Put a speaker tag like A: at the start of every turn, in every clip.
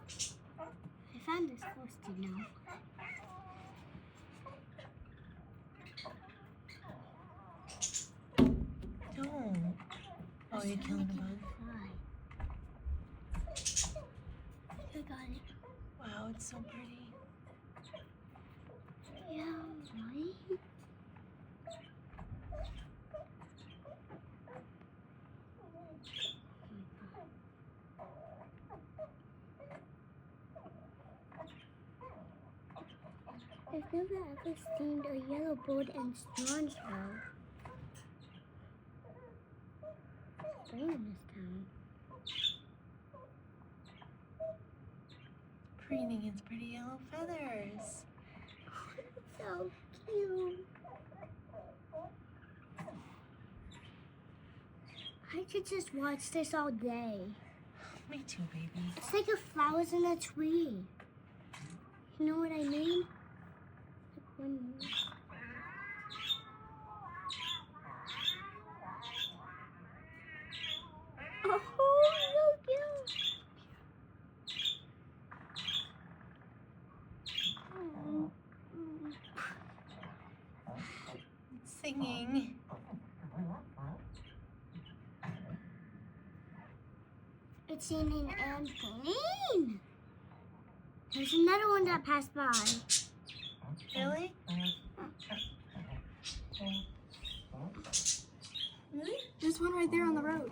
A: I found this posted now.
B: Don't. Oh, you're killing the bug.
A: I got it.
B: Wow, it's so pretty.
A: Yeah, right? I've never ever seen a yellow bird in Stransville. Spring in this town.
B: Preening its pretty yellow feathers.
A: So cute. I could just watch this all day.
B: Me too, baby.
A: It's like the flowers in a tree. You know what I mean? Like when... Oh, so cute.
B: It's singing.
A: It's singing and singing. There's another one that passed by.
B: Really? Really? There's one right there on the road.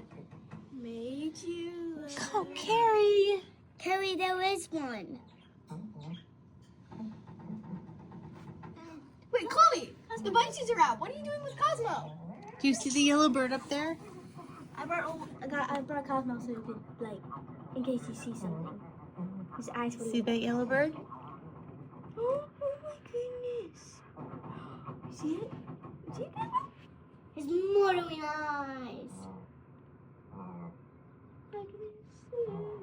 B: Made you. Oh, Carrie.
A: Carrie, there is one.
C: Wait, Chloe! The bunchies are out. What are you doing with Cosmo?
B: Do you see the yellow bird up there?
C: I brought Cosmo so you could, like, in case you see something. His eyes will
B: See that yellow bird?
C: Oh my goodness. You see it? You see it?
A: His mortally eyes.
C: I can see it.